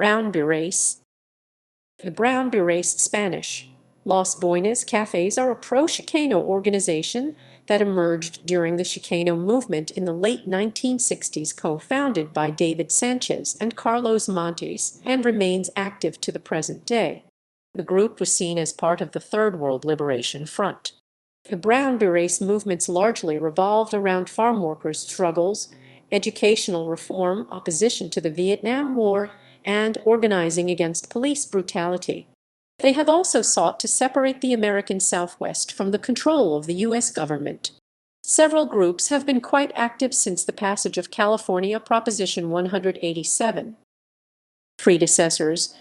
Brown Berets. The Brown Berets Spanish. Los Boinas Cafés are a pro-Chicano organization that emerged during the Chicano movement in the late 1960s, co-founded by David Sanchez and Carlos Montes, and remains active to the present day. The group was seen as part of the Third World Liberation Front. The Brown Berets movements largely revolved around farm workers' struggles, educational reform, opposition to the Vietnam War, and organizing against police brutality. They have also sought to separate the American Southwest from the control of the U.S. government. Several groups have been quite active since the passage of California Proposition 187. Predecessors.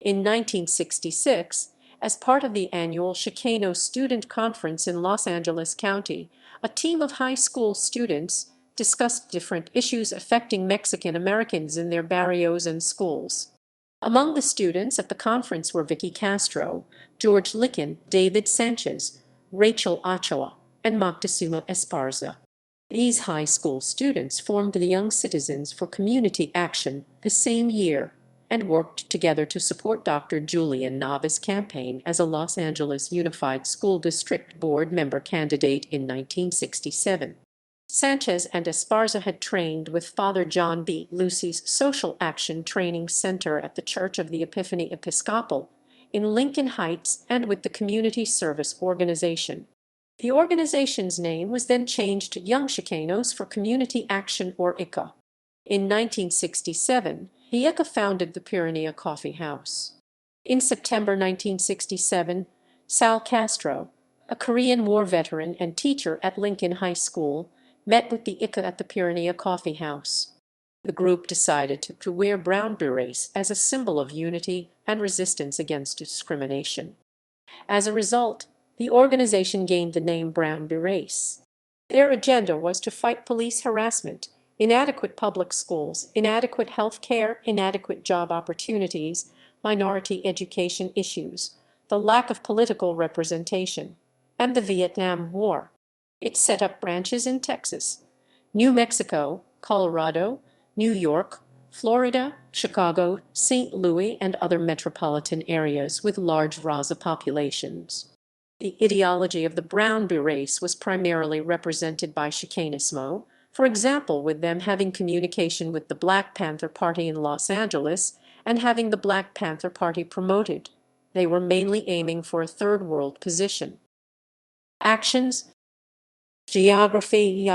In 1966, as part of the annual Chicano Student Conference in Los Angeles County, a team of high school students discussed different issues affecting Mexican Americans in their barrios and schools. Among the students at the conference were Vicky Castro, George Licken, David Sanchez, Rachel Ochoa, and Moctezuma Esparza. These high school students formed the Young Citizens for Community Action the same year and worked together to support Dr. Julian Nava's campaign as a Los Angeles Unified School District Board member candidate in 1967. Sanchez and Esparza had trained with Father John B. Lucy's Social Action Training Center at the Church of the Epiphany Episcopal in Lincoln Heights and with the Community Service Organization. The organization's name was then changed to Young Chicanos for Community Action, or ICA. In 1967, the ICA founded the Pyrenea Coffee House. In September 1967, Sal Castro, a Korean War veteran and teacher at Lincoln High School, met with the ICA at the Pyrenea Coffee House. The group decided to wear brown berets as a symbol of unity and resistance against discrimination. As a result, the organization gained the name Brown Berets. Their agenda was to fight police harassment, inadequate public schools, inadequate health care, inadequate job opportunities, minority education issues, the lack of political representation, and the Vietnam War. It set up branches in Texas, New Mexico, Colorado, New York, Florida, Chicago, St. Louis, and other metropolitan areas with large Raza populations. The ideology of the Brown Berets was primarily represented by Chicanismo, for example, with them having communication with the Black Panther Party in Los Angeles and having the Black Panther Party promoted. They were mainly aiming for a third world position. Actions. Geography.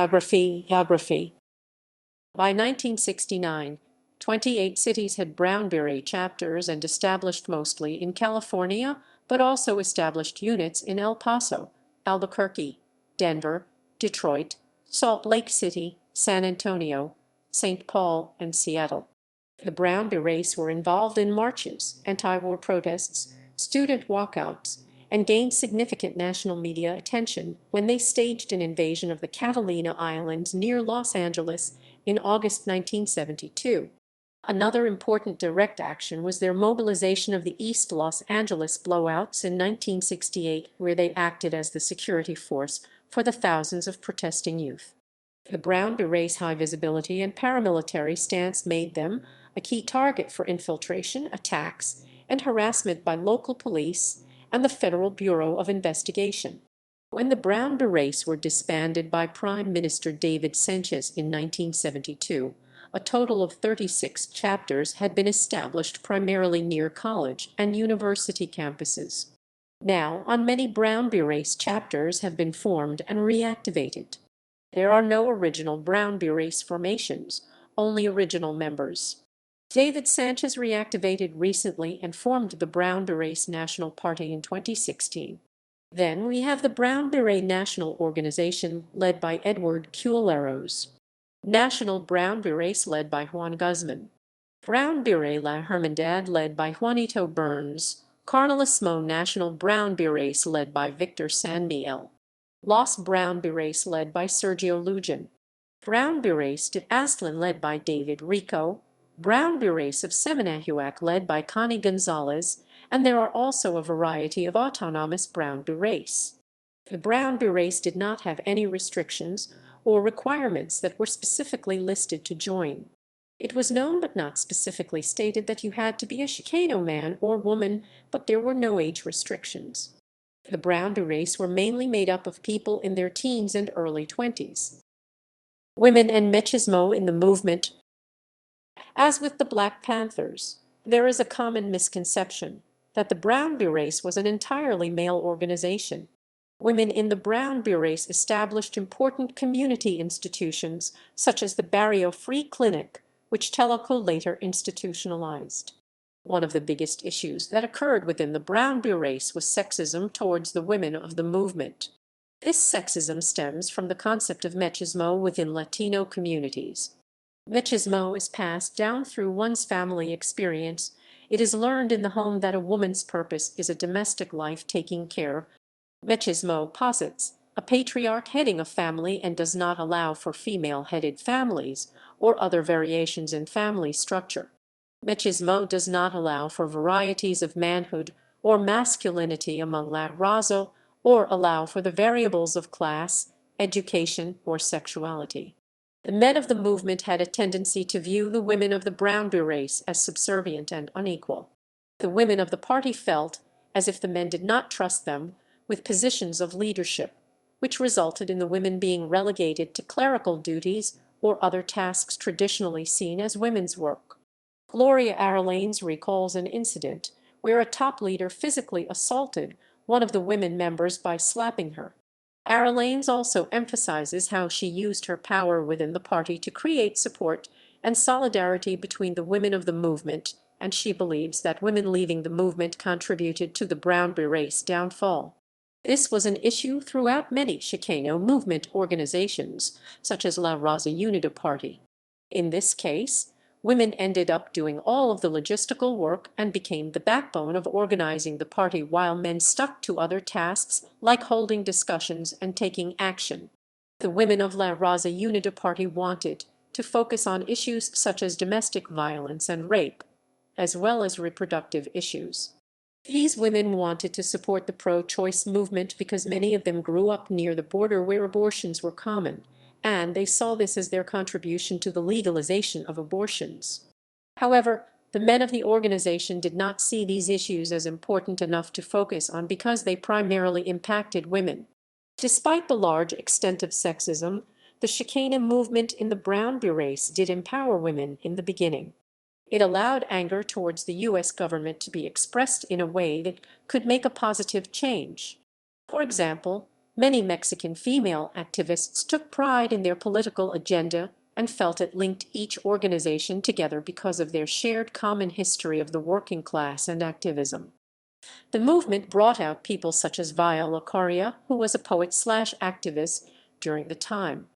By 1969, 28 cities had Brown Beret chapters and established mostly in California, but also established units in El Paso, Albuquerque, Denver, Detroit, Salt Lake City, San Antonio, St. Paul, and Seattle. The Brown Berets were involved in marches, anti-war protests, student walkouts, and gained significant national media attention when they staged an invasion of the Catalina Islands near Los Angeles in August 1972. Another important direct action was their mobilization of the East Los Angeles blowouts in 1968, where they acted as the security force for the thousands of protesting youth. The Brown Berets' high visibility and paramilitary stance made them a key target for infiltration, attacks, and harassment by local police and the Federal Bureau of Investigation. When the Brown Berets were disbanded by Prime Minister David Sanchez in 1972, a total of 36 chapters had been established primarily near college and university campuses. Now, on many Brown Berets chapters have been formed and reactivated. There are no original Brown Berets formations, only original members. David Sanchez reactivated recently and formed the Brown Berets National Party in 2016. Then we have the Brown Beret National Organization led by Edward Culeros. National Brown Berets led by Juan Guzman. Brown Beret La Hermandad led by Juanito Burns. Carnalismo National Brown Berets led by Victor San Miguel. Los Brown Berets led by Sergio Lujan. Brown Berets de Aztlan led by David Rico. Brown Berets of Seminahuac led by Connie Gonzalez, and there are also a variety of autonomous Brown Berets. The Brown Berets did not have any restrictions or requirements that were specifically listed to join. It was known but not specifically stated that you had to be a Chicano man or woman, but there were no age restrictions. The Brown Berets were mainly made up of people in their teens and early 20s. Women and machismo in the movement. As with the Black Panthers, there is a common misconception that the Brown Berets was an entirely male organization. Women in the Brown Berets established important community institutions such as the Barrio Free Clinic, which Tellico later institutionalized. One of the biggest issues that occurred within the Brown Berets was sexism towards the women of the movement. This sexism stems from the concept of machismo within Latino communities. Machismo is passed down through one's family experience. It is learned in the home that a woman's purpose is a domestic life taking care. Machismo posits a patriarch heading a family and does not allow for female-headed families or other variations in family structure. Machismo does not allow for varieties of manhood or masculinity among la raza or allow for the variables of class, education, or sexuality. The men of the movement had a tendency to view the women of the Brown Berets as subservient and unequal. The women of the party felt as if the men did not trust them with positions of leadership, which resulted in the women being relegated to clerical duties or other tasks traditionally seen as women's work. Gloria Arlanes recalls an incident where a top leader physically assaulted one of the women members by slapping her. Arlanes also emphasizes how she used her power within the party to create support and solidarity between the women of the movement, and she believes that women leaving the movement contributed to the Brown Berets' downfall. This was an issue throughout many Chicano movement organizations, such as La Raza Unida Party. In this case, women ended up doing all of the logistical work and became the backbone of organizing the party while men stuck to other tasks like holding discussions and taking action. The women of La Raza Unida Party wanted to focus on issues such as domestic violence and rape, as well as reproductive issues. These women wanted to support the pro-choice movement because many of them grew up near the border where abortions were common, and they saw this as their contribution to the legalization of abortions. However, the men of the organization did not see these issues as important enough to focus on because they primarily impacted women. Despite the large extent of sexism, the Chicano movement in the Brown Berets did empower women in the beginning. It allowed anger towards the U.S. government to be expressed in a way that could make a positive change. For example, many Mexican female activists took pride in their political agenda and felt it linked each organization together because of their shared common history of the working class and activism. The movement brought out people such as Viola Coria, who was a poet/activist during the time.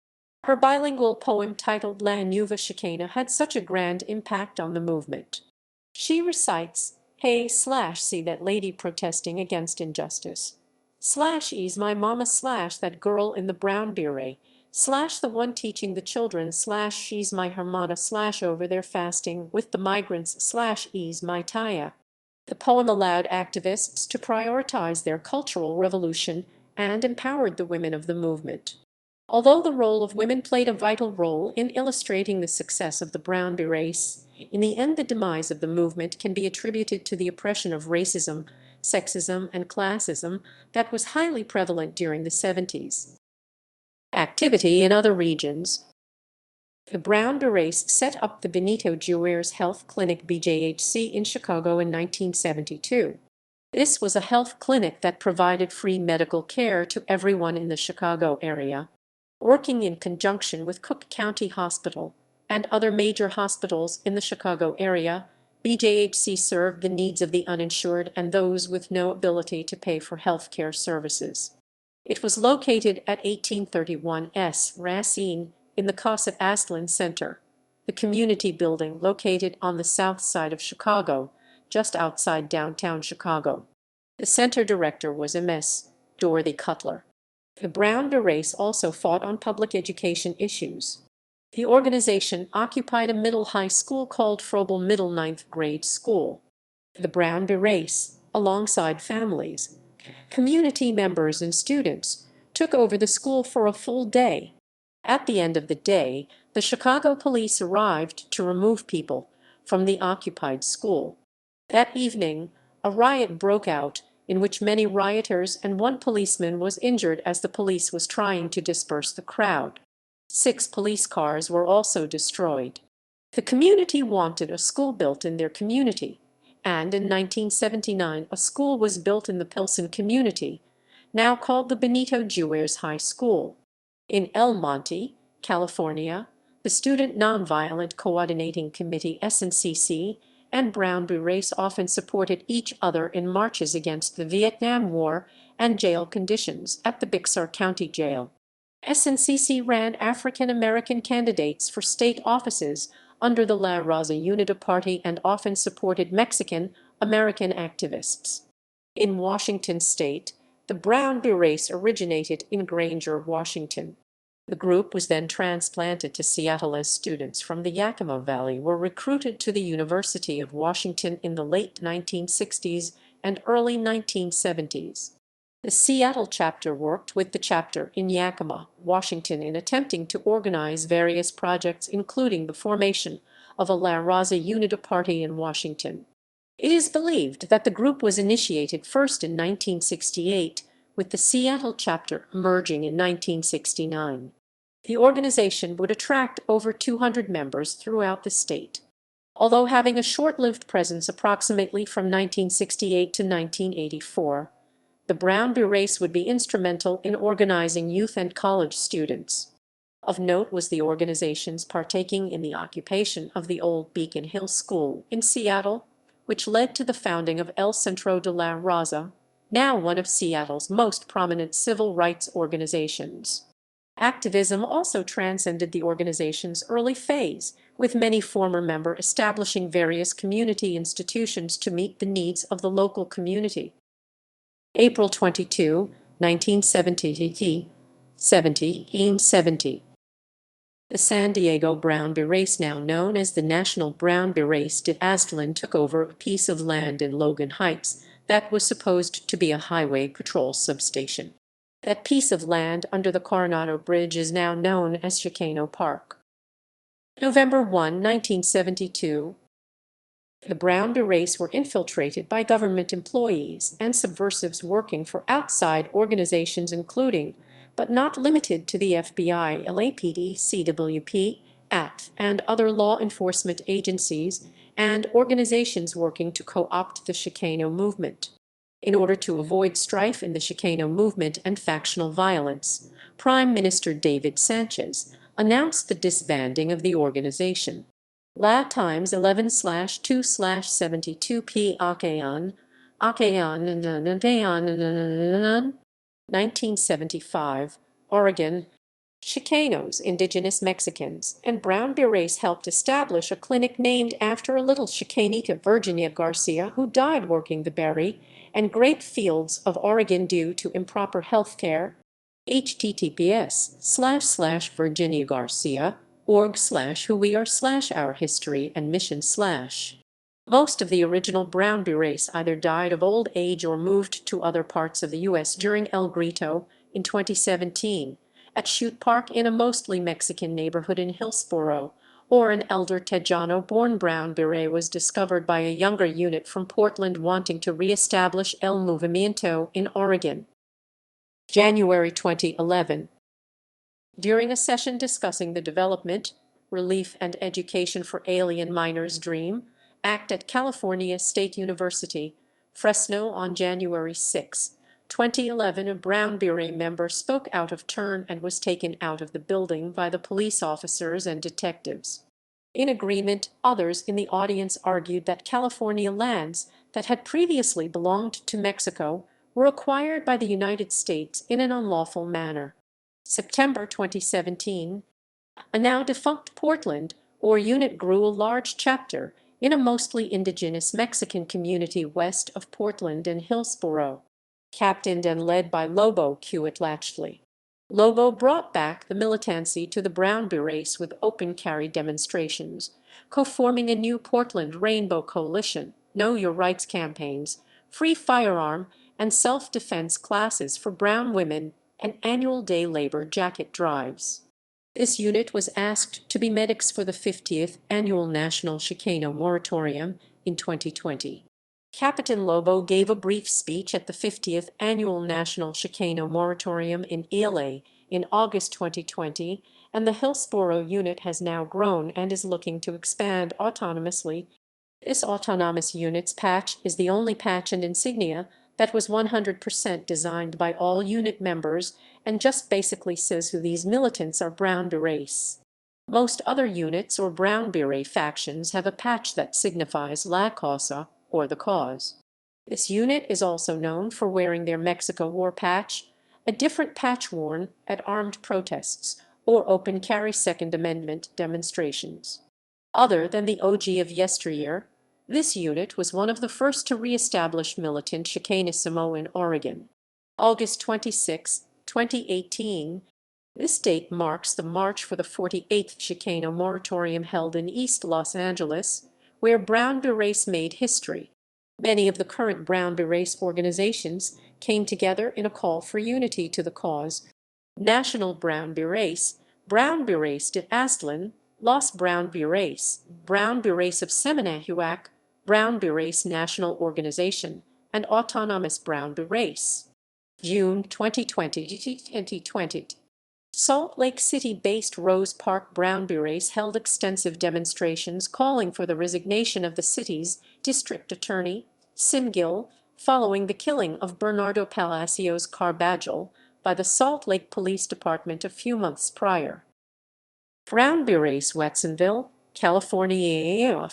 Her bilingual poem titled La Nueva Chicana had such a grand impact on the movement. She recites, "Hey/see that lady protesting against injustice/is my mama/that girl in the brown beret/the one teaching the children/she's my hermana/over there fasting with the migrants/is my taya." The poem allowed activists to prioritize their cultural revolution and empowered the women of the movement. Although the role of women played a vital role in illustrating the success of the Brown Berets, in the end the demise of the movement can be attributed to the oppression of racism, sexism, and classism that was highly prevalent during the 70s. Activity in other regions. The Brown Berets set up the Benito Juarez Health Clinic BJHC in Chicago in 1972. This was a health clinic that provided free medical care to everyone in the Chicago area. Working in conjunction with Cook County Hospital and other major hospitals in the Chicago area, BJHC served the needs of the uninsured and those with no ability to pay for health care services. It was located at 1831 S. Racine in the Cosset Astlin Center, the community building located on the south side of Chicago, just outside downtown Chicago. The center director was Ms. Dorothy Cutler. The Brown Berets also fought on public education issues. The organization occupied a middle high school called Froebel Middle Ninth Grade School. The Brown Berets, alongside families, community members, and students, took over the school for a full day. At the end of the day, The Chicago police arrived to remove people from the occupied school. That evening, a riot broke out in which many rioters and one policeman was injured as the police was trying to disperse the crowd. 6 police cars were also destroyed. The community wanted a school built in their community, and in 1979 a school was built in the Pilsen community, now called the Benito Juarez High School. In El Monte, California, the Student Nonviolent Coordinating Committee (SNCC) and Brown Berets often supported each other in marches against the Vietnam War and jail conditions at the Bixar County Jail. SNCC ran African American candidates for state offices under the La Raza Unida Party and often supported Mexican American activists. In Washington state, the Brown Berets originated in Granger, Washington. The group was then transplanted to Seattle as students from the Yakima Valley were recruited to the University of Washington in the late 1960s and early 1970s. The Seattle chapter worked with the chapter in Yakima, Washington in attempting to organize various projects including the formation of a La Raza Unida Party in Washington. It is believed that the group was initiated first in 1968, with the Seattle chapter emerging in 1969. The organization would attract over 200 members throughout the state. Although having a short-lived presence approximately from 1968 to 1984, the Brown Berets would be instrumental in organizing youth and college students. Of note was the organization's partaking in the occupation of the old Beacon Hill School in Seattle, which led to the founding of El Centro de la Raza, now one of Seattle's most prominent civil rights organizations. Activism also transcended the organization's early phase, with many former members establishing various community institutions to meet the needs of the local community. April 22, 1970. The San Diego Brown Berets, now known as the National Brown Berets de Aztlán, took over a piece of land in Logan Heights that was supposed to be a highway patrol substation. That piece of land under the Coronado Bridge is now known as Chicano Park. November 1, 1972. The Brown Berets were infiltrated by government employees and subversives working for outside organizations including, but not limited to, the FBI, LAPD, CWP, ACT, and other law enforcement agencies, and organizations working to co-opt the Chicano movement. In order to avoid strife in the Chicano movement and factional violence, Prime Minister David Sanchez announced the disbanding of the organization. La Times 11/2/72 Akayan 1975, Oregon. Chicanos, indigenous Mexicans, and Brown Berets helped establish a clinic named after a little Chicanita, Virginia Garcia, who died working the berry and grape fields of Oregon due to improper health care. https://virginiagarcia.org/whoweare/our history and mission/. Most of the original Brown Berets either died of old age or moved to other parts of the U.S. during El Grito in 2017, at Chute Park in a mostly Mexican neighborhood in Hillsboro, or an elder Tejano-born Brown Beret was discovered by a younger unit from Portland wanting to re-establish El Movimiento in Oregon. January 2011. During a session discussing the Development, Relief, and Education for Alien Minors Dream Act at California State University, Fresno on January 6, 2011, a Brown Beret member spoke out of turn and was taken out of the building by the police officers and detectives. In agreement, others in the audience argued that California lands that had previously belonged to Mexico were acquired by the United States in an unlawful manner. September 2017, a now defunct Portland or unit grew a large chapter in a mostly indigenous Mexican community west of Portland and Hillsboro, captained and led by Lobo Hewitt Latchley. Lobo brought back the militancy to the Brown Berets with open carry demonstrations, co-forming a new Portland Rainbow Coalition, Know Your Rights campaigns, free firearm and self-defense classes for brown women, and annual day labor jacket drives. This unit was asked to be medics for the 50th Annual National Chicano Moratorium in 2020. Captain Lobo gave a brief speech at the 50th Annual National Chicano Moratorium in LA in August 2020, and the Hillsboro unit has now grown and is looking to expand autonomously. This autonomous units patch is the only patch and insignia that was 100% designed by all unit members and just basically says who these militants are: Brown Berets. Most other units or Brown Beret factions have a patch that signifies La Causa, or the cause. This unit is also known for wearing their Mexico War patch, a different patch worn at armed protests or open carry Second Amendment demonstrations. Other than the OG of yesteryear, this unit was one of the first to re-establish militant Chicanismo in Oregon. August 26, 2018. This date marks the march for the 48th Chicano moratorium held in East Los Angeles, where Brown Berets made history. Many of the current Brown Berets organizations came together in a call for unity to the cause. National Brown Berets, Brown Berets de Aztlán, Los Brown Berets, Brown Berets of Seminahuac, Brown Berets National Organization, and Autonomous Brown Berets. June 2020. Salt Lake City-based Rose Park Brown Berets held extensive demonstrations calling for the resignation of the city's district attorney, Sim Gill, following the killing of Bernardo Palacios Carbajal by the Salt Lake Police Department a few months prior. Brown Berets, Watsonville, California.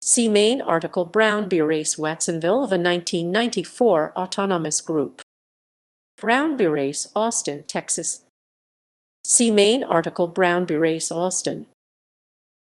See main article Brown Berets Watsonville of a 1994 autonomous group. Brown Berets Austin, Texas. See main article Brown Berets Austin.